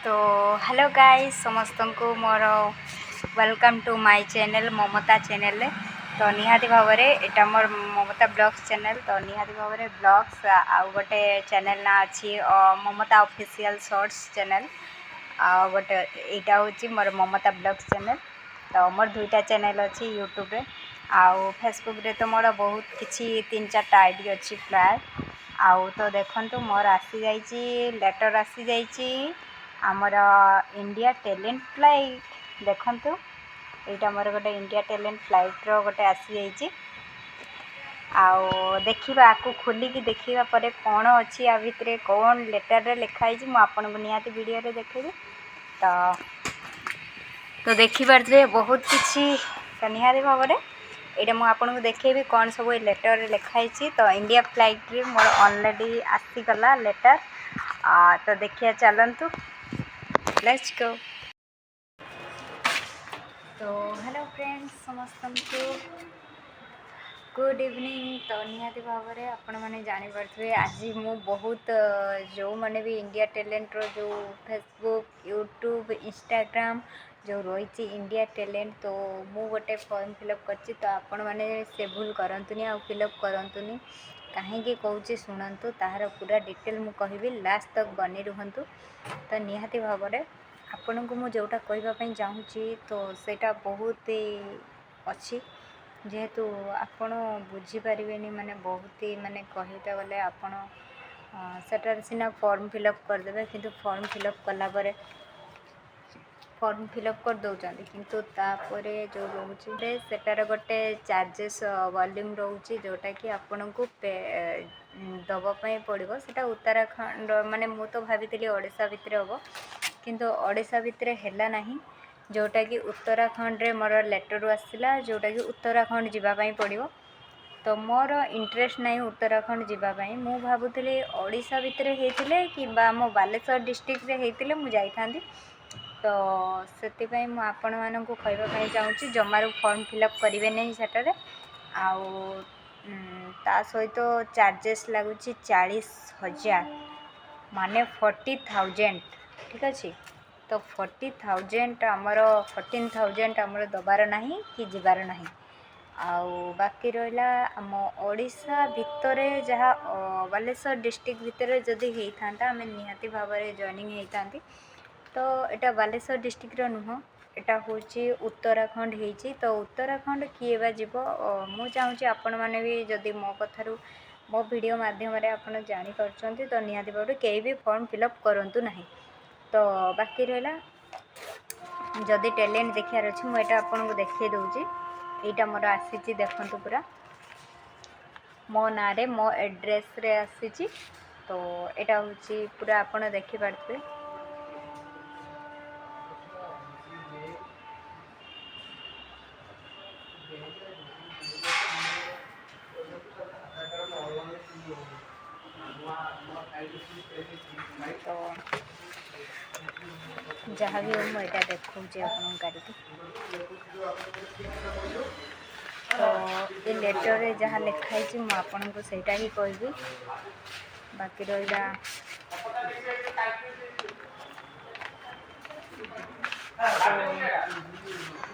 तो hello guys समस्त को मोर welcome to my channel Mamata channel. तो निहाती भाव में यहाँ मोर ममता ब्लॉग्स चैनल। तो निहाती भाव में ब्लॉग्स आउ गोटे चैनल ना अच्छी ममता ऑफिशियल शॉर्ट्स चैनल आ गोटे यहाँ हूँ मोर ममता ब्लॉग्स चैनल। तो मोर दुईटा चैनल अच्छी यूट्यूब रे आउ फेसबुक रे। तो मोर बहुत किसी 3-4टा आईडी अच्छी प्राय आउ। तो देखो मोर आसी जाइए लेटर आसी जाइए आमर इंडिया टैलेंट फ्लाइट। देखु यहाँ मोर गोटे इंडिया टैलेंट फ्लाइट रो गोटे आसी जाइए आउ देखा आपको खोलिकी देखा पर कौन अच्छी आ भितर कौन लेटर रे लिखाई मु आपन को निहाती वीडियो रे देखेबी। तो देखी पारे बहुत किसी निहाती भाव में यहाँ मुझे आपको देखेबी कौन सब लेटर रे लिखाई। तो इंडिया फ्लाइट रे मोर ऑलरेडी आसीगला लेटर। तो देखिए चलतु लेट्स गो। तो हेलो फ्रेंड्स समस्त को गुड इवनिंग। तो निहाती भाव में आपण मैंने जानीपे आज मु बहुत जो मैंने भी इंडिया टैलेंट रो जो फेसबुक यूट्यूब इंस्टाग्राम जो रही इंडिया टैलेंट। तो मु गोटे फॉर्म फिलअप कर। तो आपण मैंने से भूल करतुनि आ फिलअप करतुनि कहीं कौचे शुणु तार पूरा डिटेल मु कहबी लास्ट तक बनी रुहतु। तो निहाती भाव में आपण को मु जोटा कहवाई चाहूँगी तो सेटा बहुत अच्छी जेहेतु आपण बुझीपारे माने बहुत ही माने कहते गले आपण सेटार सीना फॉर्म फिलअप करदे किंतु फॉर्म फिलअप कला परे फॉर्म फिलअप कर दौरान किंतु तापर जो रोचे सेटार गोटे चार्जेस वॉल्यूम रोचे जोटा कि आपण को दवापाई पड़ो। सेटा उत्तराखंड माने मु तो भाभी ओडिशा भितर हम किंतु ओडिशा भितर है नहीं जोटा कि उत्तराखंड रे मोर लेटर आसला जोटा कि उत्तराखंड जीवाई पड़ो। तो मोर इंटरेस्ट नहीं उत्तराखंड जीवाई मु भावुली ओडिशा भितर होते कि मो बालेश्वर डिस्ट्रिक्ट रे होते मु जाइथांती। तो से मुझे आपण मानक कहवाई चाहूँगी जमारू फॉर्म फिलअप करेंगे नहीं सेटारे आउ ता सहित चार्जेस लगुच 40,000 माने 40,000 ठीक अच्छे। तो 40,000 आमर 14,000 आमर दबार नहीं कि जीवार नहीं आउ बाकी रहा आम ओडिशा भितर जहाँ बालेश्वर डिस्ट्रिक्ट भितर जदि होता आम निहाती भाव में जॉइनिंग होता। तो यहाँ बालेश्वर डिस्ट्रिक्ट नुह यहाँ हूँ उत्तराखंड होती। तो उत्तराखंड किए बा जीव मु चाहूँगी आपण मैंने भी जदि मो कथारू मो वीडियो माध्यम आपड़ जापर तो निहाती भाव में कहीं भी फॉर्म फिलअप करूँ ना। तो बाकी रहा जदि टैलेंट देखार अच्छी मुझे आपन को देखे दूँगी यहाँ मोर आसी देखु पूरा मो ना रे मो एड्रेस रे आसी। तो यहाँ हूँ पूरा आपड़ देखिपे तो जहाँ भी हो मुझे देखा आप गाड़ी। तो ये लेटर रे जहाँ लिखाई मुझे आपन को सहीटा ही कहबी। बाकी रहा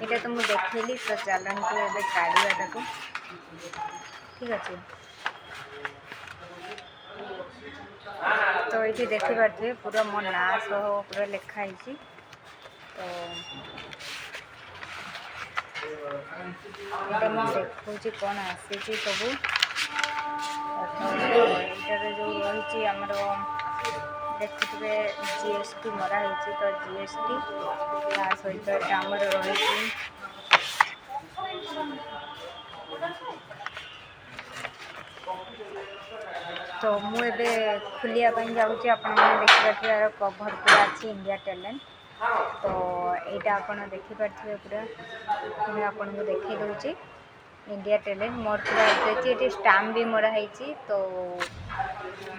तो तो मुझे देखली। तो चलतु ए काढ़ा को ठीक अच्छे। तो ये देखिपे पूरा मो ना सह पूरा लिखाई। तो यहाँ मुझे देखा कौन आसी सब यहाँ जो रही आमर देखुए जीएसटी मराई। तो जीएसटी ता सहित आमर रही तो मुझे खोलियापाई जाऊँगी आपण मैंने देखिपे यार कभर पूरा अच्छी इंडिया टैलेंट। तो यहाँ आप देखिपे पूरा मुझे आपन को देखे दूँगी इंडिया टैलेंट मोर पूरा ये स्टाम्प भी मरा है। तो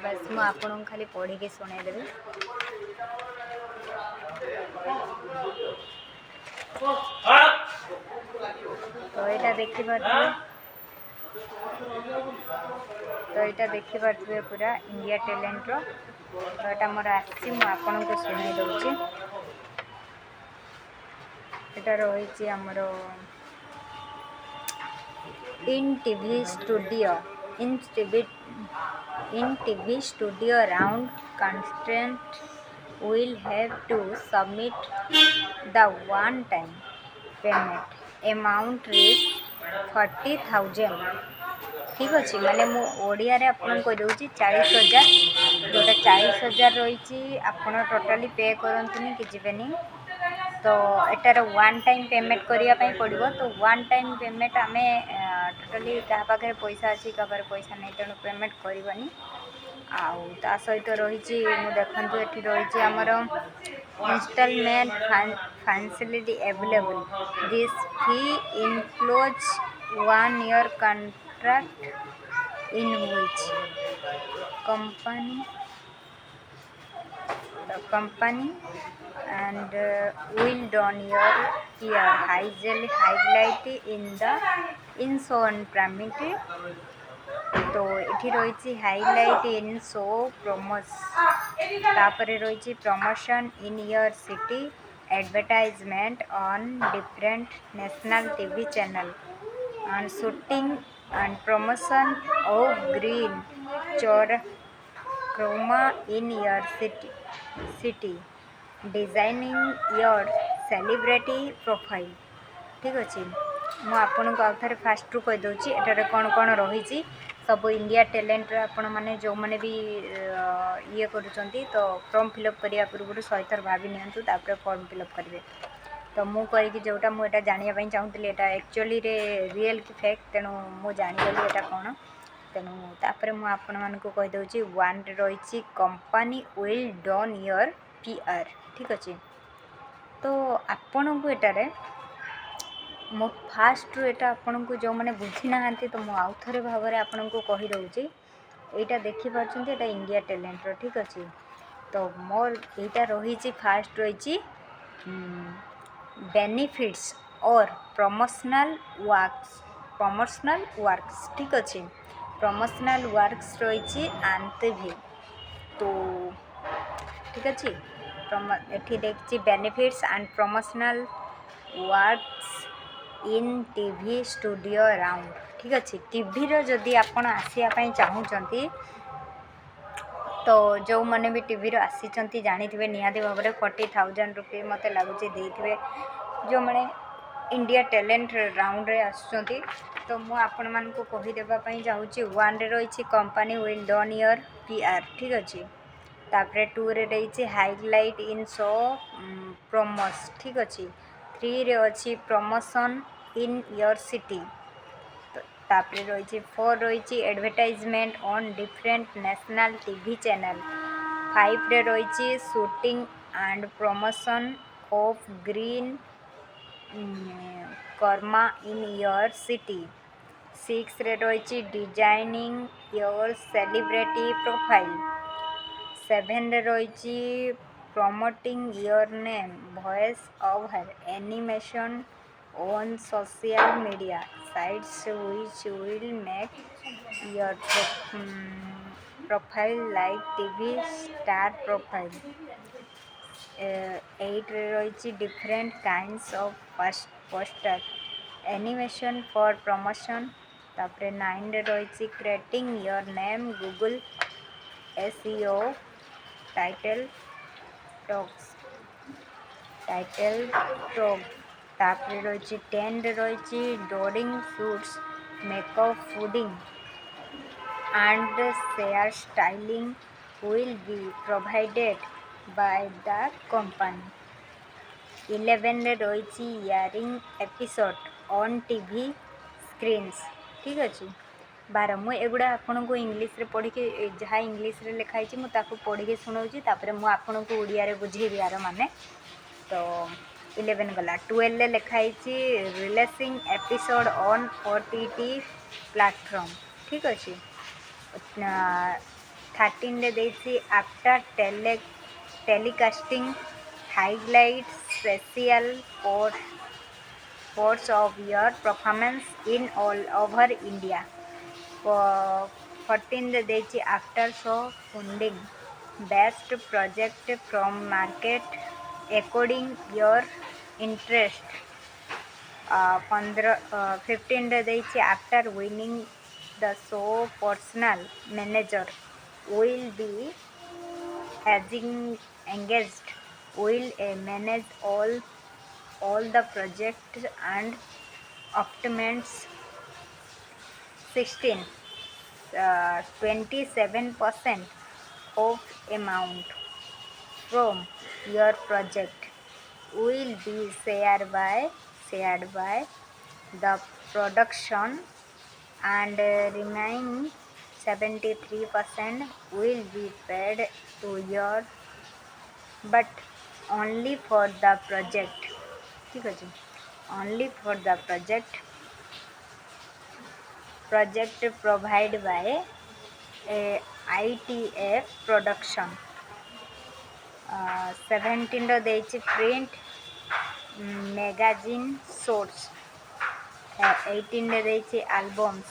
बस मुझे आपन खाली पढ़ी के शुणेदेवी। तो यहाँ देखिपे तो यहाँ देखिपे पूरा इंडिया टैलेंट रो ତ ଏଇଟା ମୋର ଆସିଛି, ମୁଁ ଆପଣଙ୍କୁ ଶୁଣାଇ ଦେଉଛି। ଏଇଟା ରହିଛି ଆମର in TV studio, in TV studio round constant will have to submit the one time payment amount is 40,000। ଠିକ୍ ଅଛି, ମାନେ ମୁଁ ଓଡ଼ିଆରେ ଆପଣଙ୍କୁ କହିଦେଉଛି 40,000, ଯେଉଁଟା 40,000 ରହିଛି ଆପଣ ଟୋଟାଲି ପେ କରନ୍ତୁନି କି ଯିବେନି। ତ ଏଟାର ୱାନ୍ ଟାଇମ୍ ପେମେଣ୍ଟ କରିବା ପାଇଁ ପଡ଼ିବ। ତ ୱାନ୍ ଟାଇମ୍ ପେମେଣ୍ଟ ଆମେ ଟୋଟାଲି କାହା ପାଖରେ ପଇସା ଅଛି କାହା ପାଖରେ ପଇସା ନାହିଁ, ତେଣୁ ପେମେଣ୍ଟ କରିବନି। ଆଉ ତା ସହିତ ରହିଛି, ମୁଁ ଦେଖନ୍ତୁ ଏଠି ରହିଛି ଆମର installment facility available. This fee enclose 1 year contract in which company and will don your year highlight in the in-shown parameter। तो ଏଠି ରହିଛି ହାଇଲାଇଟ୍ ଇନ୍ ଶୋ ପ୍ରମୋସ୍, ତାପରେ ରହିଛି promotion in your city, advertisement on different national TV channel, and shooting and promotion of green chroma in your city, designing your celebrity profile। ଠିକ୍ ଅଛି, ମୁଁ ଆପଣଙ୍କୁ ଆଉ ଥରେ ଫାଷ୍ଟରୁ କହିଦେଉଛି ଏଠାରେ କ'ଣ କ'ଣ ରହିଛି। ସବୁ ଇଣ୍ଡିଆ ଟ୍ୟାଲେଣ୍ଟର ଆପଣମାନେ ଯେଉଁମାନେ ବି ଇଏ କରୁଛନ୍ତି, ତ ଫର୍ମ ଫିଲ୍ଅପ୍ କରିବା ପୂର୍ବରୁ 100 ଥର ଭାବି ନିଅନ୍ତୁ, ତାପରେ ଫର୍ମ ଫିଲ୍ଅପ୍ କରିବେ। ତ ମୁଁ କହିକି ଯେଉଁଟା ମୁଁ ଏଇଟା ଜାଣିବା ପାଇଁ ଚାହୁଁଥିଲି, ଏଇଟା ଆକ୍ଚୁଆଲିରେ ରିଏଲ୍ କି ଫେକ୍, ତେଣୁ ମୁଁ ଜାଣିଗଲି ଏଇଟା କ'ଣ। ତେଣୁ ତାପରେ ମୁଁ ଆପଣମାନଙ୍କୁ କହିଦେଉଛି, 1ରେ ରହିଛି company will done your PR। ଠିକ୍ ଅଛି, ତ ଆପଣଙ୍କୁ ଏଟାରେ ମୁଁ ଫାଷ୍ଟରୁ ଏଇଟା ଆପଣଙ୍କୁ ଯେଉଁମାନେ ବୁଝିନାହାନ୍ତି, ତ ମୁଁ ଆଉ ଥରେ ଭାବରେ ଆପଣଙ୍କୁ କହିଦେଉଛି। ଏଇଟା ଦେଖିପାରୁଛନ୍ତି, ଏଇଟା ଇଣ୍ଡିଆ ଟ୍ୟାଲେଣ୍ଟର। ଠିକ୍ ଅଛି, ତ ମୋର ଏଇଟା ରହିଛି, ଫାଷ୍ଟ ରହିଛି ବେନିଫିଟ୍ସ ଅର୍ ପ୍ରମୋସନାଲ୍ ୱାର୍କସ୍। ଠିକ୍ ଅଛି, ପ୍ରମୋସନାଲ୍ ୱାର୍କସ୍ ରହିଛି ଆନ୍ତିଭି। ତ ଠିକ୍ ଅଛି, ଏଠି ଦେଖିଛି benefits and promotional works in TV studio round. ଠିକ୍ ଅଛି, ଟିଭିର ଯଦି ଆପଣ ଆସିବା ପାଇଁ ଚାହୁଁଛନ୍ତି, ତ ଯେଉଁମାନେ ବି ଟିଭିରୁ ଆସିଛନ୍ତି ଜାଣିଥିବେ ନିହାତି ଭାବରେ 40,000 ରୁପିଜ୍ ମୋତେ ଲାଗୁଛି ଦେଇଥିବେ ଯେଉଁମାନେ ଇଣ୍ଡିଆ ଟ୍ୟାଲେଣ୍ଟ ରାଉଣ୍ଡରେ ଆସୁଛନ୍ତି। ତ ମୁଁ ଆପଣମାନଙ୍କୁ କହିଦେବା ପାଇଁ ଚାହୁଁଛି, 1ରେ ରହିଛି company will done your PR। ଠିକ୍ ଅଛି, ତାପରେ 2ରେ ରହିଛି ହାଇଲାଇଟ୍ ଇନ୍ ଶୋ ପ୍ରମୋସ୍। ଠିକ୍ ଅଛି, 3ରେ ଅଛି ପ୍ରମୋସନ୍ ଇନ୍ ୟର୍ ସିଟି, ତାପରେ ରହିଛି 4 ରହିଛି advertisement on different national TV channel, 5ରେ ରହିଛି shooting and promotion of Green Karma in your city, 6ରେ ରହିଛି ଡିଜାଇନିଂ ୟର୍ ସେଲିବ୍ରିଟି ପ୍ରୋଫାଇଲ୍, 7ରେ ରହିଛି promoting your name voice over animation on social media sites which will make your profile like TV star profile। 8ରେ ରହିଛି different kinds of poster animation for promotion, ତାପରେ 9ରେ ରହିଛି creating your name Google SEO title tags। ତାପରେ ରହିଛି 10ରେ ରହିଛି ଡୋରିଂ suits makeup fooding and hair styling will be provided by the company। 11ରେ ରହିଛି airing episode on TV screens. ଠିକ୍ ଅଛି, 12 ମୁଁ ଏଗୁଡ଼ା ଆପଣଙ୍କୁ ଇଂଲିଶରେ ପଢ଼ିକି, ଯାହା ଇଂଲିଶରେ ଲେଖା ହେଇଛି ମୁଁ ତାକୁ ପଢ଼ିକି ଶୁଣାଉଛି, ତାପରେ ମୁଁ ଆପଣଙ୍କୁ ଓଡ଼ିଆରେ ବୁଝେଇବି ଆର ମାନେ। ତ 11 ଗଲା। 12ରେ ଲେଖା ହେଇଛି releasing episode on OTT platform. ଠିକ୍ ଅଛି, 13ରେ ଦେଇଛି after telecasting highlight special parts of your performance in all over India। 14ରେ ଦେଇଛି after show funding best project from market according your interest. 15 ଦେଇଛି after winning the show personal manager will be engaged will manage all the projects and optimize 16 27% of amount from your project will be shared by the production and remaining 73% will be paid to your but only for the project ठीक ଅଛି only for the project provided by ITF production 17 ଦେଇଛି print magazine shorts 18 ଦେଇଛି albums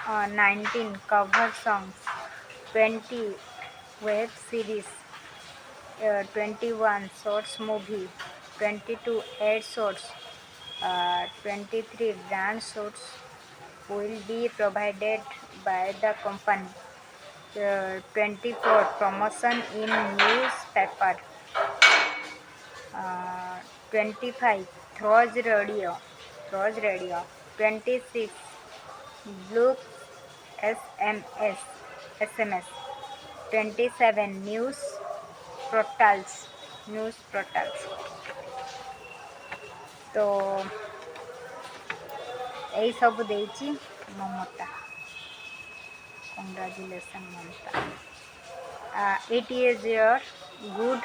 19 cover songs 20 web series 21 shorts movie 22 ad shorts 23 brand shorts will be provided by the company 24 promotion in newspaper 25 throws radio 26 blue SMS 27 portals news portals तो यही सब देची ममता congratulations Mamata it is your good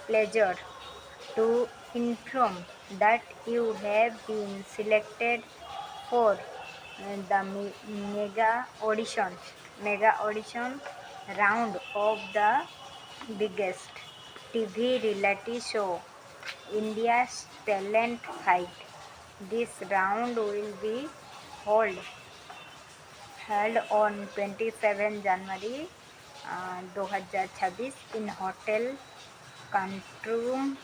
pleasure to inform that you have been selected for the mega audition round of the biggest TV reality show India's Talent Fight. This round will be held on 27 January 2026 in Hotel Kantrum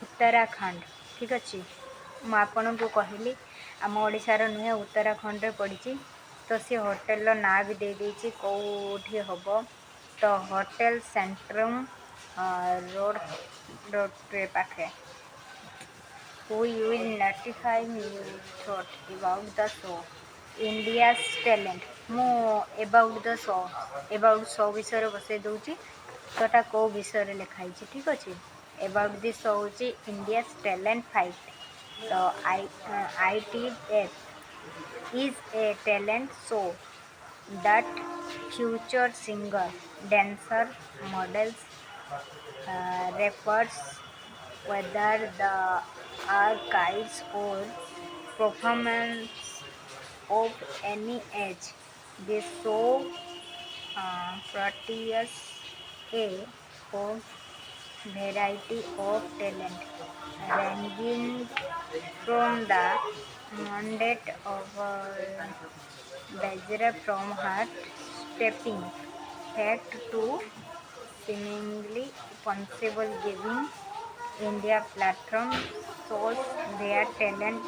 Uttarakhand ठीक अच्छे ମୁଁ ଆପଣଙ୍କୁ କହିଲି ଆମ ଓଡ଼ିଶାର ନୁହେଁ ଉତ୍ତରାଖଣ୍ଡରେ ପଡ଼ିଛି ତ ସେ ହୋଟେଲର ନାଁ ବି ଦେଇଦେଇଛି କେଉଁଠି ହେବ ତ ହୋଟେଲ ସେଣ୍ଟ୍ରମ୍ ରୋଡ଼ରେ ପାଖେ who will notify me thought about the show India's talent ମୁଁ about show ବିଷୟରେ ବସେଇ ଦେଉଛି ତଟା କେଉଁ ବିଷୟରେ ଲେଖା ହେଇଛି ଠିକ୍ ଅଛି about this show ହେଉଛି India's Talent Fight the ITF is a talent show that future singer dancer models rappers whether the archives or performance of any age this show portrays a variety of talent ranging from the mandate of Bajra from heart stepping fact to seemingly possible giving India platform shows their talent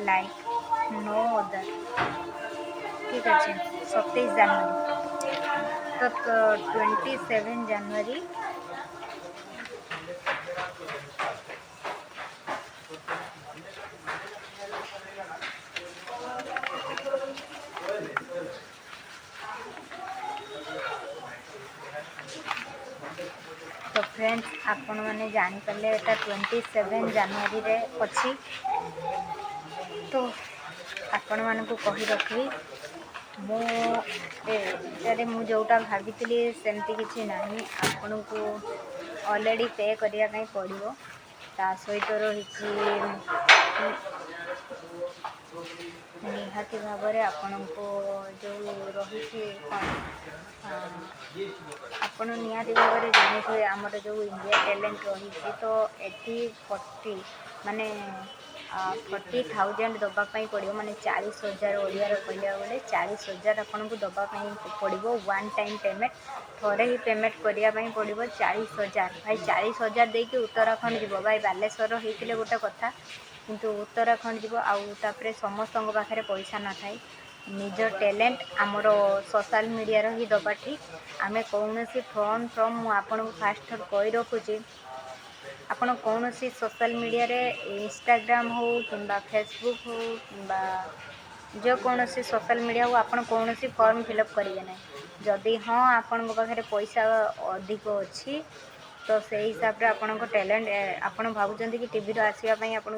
like no other ठीक अच्छे 27 जनवरी तो 27 जनवरी तो friends आपण मैंने जानीपारे एटा 27 जनवरी रे अच्छी तो आपण मानक कही रखी मु जोटा भाभी सेमती किसी ना आपण को ऑलरेडी पे करने पड़ो ता सहित रही निहाती भाव आपण को जो रही आपण निहाती भाव जानी आमर जो इंडिया टैलेंट रही तो 80-40 माने 40,000 ଦେବାପାଇଁ ପଡ଼ିବ, ମାନେ 40,000 ଓଡ଼ିଆରେ କହିବାକୁ ଗଲେ 40,000 ଆପଣଙ୍କୁ ଦେବାପାଇଁ ପଡ଼ିବ। ୱାନ୍ ଟାଇମ୍ ପେମେଣ୍ଟ, ଥରେ ହିଁ ପେମେଣ୍ଟ କରିବା ପାଇଁ ପଡ଼ିବ 40,000। ଭାଇ 40,000 ଦେଇକି ଉତ୍ତରାଖଣ୍ଡ ଯିବ। ଭାଇ ବାଲେଶ୍ୱର ହେଇଥିଲେ ଗୋଟେ କଥା, କିନ୍ତୁ ଉତ୍ତରାଖଣ୍ଡ ଯିବ। ଆଉ ତାପରେ ସମସ୍ତଙ୍କ ପାଖରେ ପଇସା ନଥାଏ। ନିଜ ଟ୍ୟାଲେଣ୍ଟ ଆମର ସୋଶାଲ୍ ମିଡ଼ିଆର ହିଁ ଦେବା ଠିକ୍। ଆମେ କୌଣସି ଫର୍ମ ମୁଁ ଆପଣଙ୍କୁ ଫାଷ୍ଟ ଥର କହି ରଖୁଛି, ଆପଣ କୌଣସି ସୋଶାଲ୍ ମିଡ଼ିଆରେ ଇନଷ୍ଟାଗ୍ରାମ୍ ହେଉ କିମ୍ବା ଫେସବୁକ୍ ହେଉ କିମ୍ବା ଯେକୌଣସି ସୋଶାଲ୍ ମିଡ଼ିଆ ହେଉ, ଆପଣ କୌଣସି ଫର୍ମ ଫିଲ୍ଅପ୍ କରିବେ ନାହିଁ। ଯଦି ହଁ ଆପଣଙ୍କ ପାଖରେ ପଇସା ଅଧିକ ଅଛି, ତ ସେଇ ହିସାବରେ ଆପଣଙ୍କ ଟ୍ୟାଲେଣ୍ଟ, ଆପଣ ଭାବୁଛନ୍ତି କି ଟିଭିର ଆସିବା ପାଇଁ ଆପଣ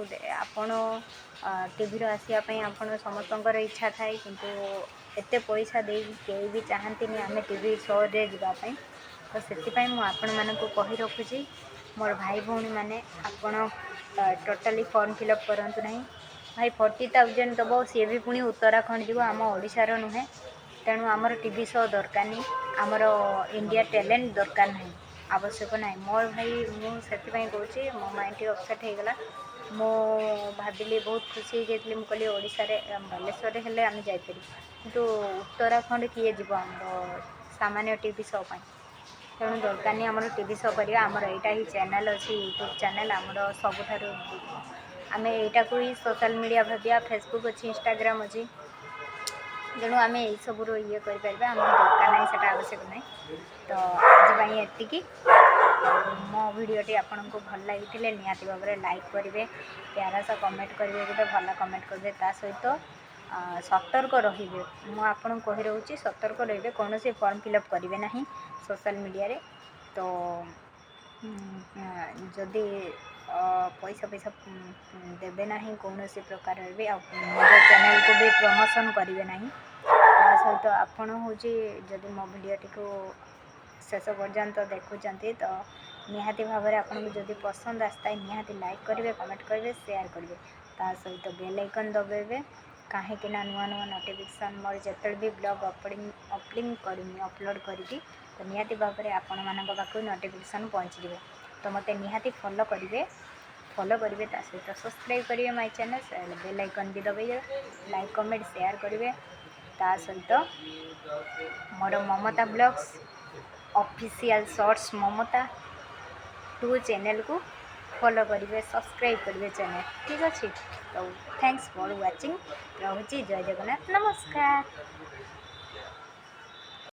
ଟିଭିର ଆସିବା ପାଇଁ ଆପଣ ସମସ୍ତଙ୍କର ଇଚ୍ଛା ଥାଏ, କିନ୍ତୁ ଏତେ ପଇସା ଦେଇକି କେହି ବି ଚାହାନ୍ତିନି ଆମେ ଟିଭି ଶୋରେ ଯିବା ପାଇଁ। ତ ସେଥିପାଇଁ ମୁଁ ଆପଣମାନଙ୍କୁ କହି ରଖୁଛି, ମୋର ଭାଇ ଭଉଣୀମାନେ, ଆପଣ ଟୋଟାଲି ଫର୍ମ ଫିଲ୍ଅପ୍ କରନ୍ତୁ ନାହିଁ। ଭାଇ 40,000 ଦେବ, ସିଏ ବି ପୁଣି ଉତ୍ତରାଖଣ୍ଡ ଯିବ, ଆମ ଓଡ଼ିଶାର ନୁହେଁ। ତେଣୁ ଆମର ଟିଭି ଶୋ ଦରକାର ନାହିଁ, ଆମର ଇଣ୍ଡିଆ ଟ୍ୟାଲେଣ୍ଟ ଦରକାର ନାହିଁ, ଆବଶ୍ୟକ ନାହିଁ। ମୋର ଭାଇ, ମୁଁ ସେଥିପାଇଁ କହୁଛି, ମୋ ମାଇଣ୍ଡ ଟିକେ ଅପସେଟ୍ ହେଇଗଲା। ମୁଁ ଭାବିଲି, ବହୁତ ଖୁସି ହେଇଯାଇଥିଲି। ମୁଁ କହିଲି ଓଡ଼ିଶାରେ ବାଲେଶ୍ୱରରେ ହେଲେ ଆମେ ଯାଇପାରିବୁ, କିନ୍ତୁ ଉତ୍ତରାଖଣ୍ଡ କିଏ ଯିବ ଆମର ସାମାନ୍ୟ ଟିଭି ଶୋ ପାଇଁ। ତେଣୁ ଦରକାର ନାହିଁ ଆମର ଟିଭି ଶୋ କରିବା। ଆମର ଏଇଟା ହିଁ ଚ୍ୟାନେଲ୍ ଅଛି, ୟୁଟ୍ୟୁବ୍ ଚ୍ୟାନେଲ୍ ଆମର ସବୁଠାରୁ। ଆମେ ଏଇଟାକୁ ହିଁ ସୋଶାଲ୍ ମିଡ଼ିଆ ଭାବିବା। ଫେସବୁକ୍ ଅଛି, ଇନଷ୍ଟାଗ୍ରାମ୍ ଅଛି, ତେଣୁ ଆମେ ଏଇସବୁର ଇଏ କରିପାରିବା। ଆମର ଦରକାର ନାହିଁ, ସେଇଟା ଆବଶ୍ୟକ ନାହିଁ। ତ ଆଜି ପାଇଁ ଏତିକି। ମୋ ଭିଡ଼ିଓଟି ଆପଣଙ୍କୁ ଭଲ ଲାଗିଥିଲେ ନିହାତି ଭାବରେ ଲାଇକ୍ କରିବେ, ପ୍ୟାରା ସହ କମେଣ୍ଟ କରିବେ, ଗୋଟେ ଭଲ କମେଣ୍ଟ କରିବେ। ତା ସହିତ ସତର୍କ ରହିବେ। ମୁଁ ଆପଣଙ୍କୁ କହି ରହୁଛି, ସତର୍କ ରହିବେ, କୌଣସି ଫର୍ମ ଫିଲ୍ଅପ୍ କରିବେ ନାହିଁ ସୋଶାଲ୍ ମିଡ଼ିଆରେ। ତ ଯଦି ପଇସା ଦେବେ ନାହିଁ କୌଣସି ପ୍ରକାରରେ ବି, ଆଉ ନିଜ ଚ୍ୟାନେଲ୍କୁ ବି ପ୍ରମୋସନ୍ କରିବେ ନାହିଁ। ତା ସହିତ ଆପଣ ଯଦି ମୋ ଭିଡ଼ିଓଟିକୁ ଶେଷ ପର୍ଯ୍ୟନ୍ତ ଦେଖୁଛନ୍ତି, ତ ନିହାତି ଭାବରେ ଆପଣଙ୍କୁ ଯଦି ପସନ୍ଦ ଆସିଥାଏ, ନିହାତି ଲାଇକ୍ କରିବେ, କମେଣ୍ଟ କରିବେ, ସେୟାର କରିବେ। ତା ସହିତ ବେଲ୍ ଆଇକନ୍ ଦବାଇବେ, କାହିଁକି ନା ନୂଆ ନୋଟିଫିକେସନ୍ ମୋର ଯେତେବେଳେ ବି ବ୍ଲଗ୍ ଅପଲୋଡ଼ କରିବି, ତ ନିହାତି ଭାବରେ ଆପଣମାନଙ୍କ ପାଖକୁ ନୋଟିଫିକେସନ୍ ପହଞ୍ଚିଯିବ। ତ ମୋତେ ନିହାତି ଫଲୋ କରିବେ। ତା ସହିତ ସବସ୍କ୍ରାଇବ୍ କରିବେ ମାଇ ଚ୍ୟାନେଲ୍, ବେଲ୍ ଆଇକନ୍ ବି ଦବାଇବେ, ଲାଇକ୍ କମେଣ୍ଟ ସେୟାର କରିବେ। ତା ସହିତ ମୋର Mamata blogs official shorts Mamata 2 ଚ୍ୟାନେଲ୍କୁ ଫଲୋ କରିବେ, ସବସ୍କ୍ରାଇବ୍ କରିବେ ଚ୍ୟାନେଲ୍। ଠିକ୍ ଅଛି। ତ ଥ୍ୟାଙ୍କସ୍ ଫର୍ ୱାଚିଂ। ରହୁଛି। ଜୟ ଜଗନ୍ନାଥ, ନମସ୍କାର।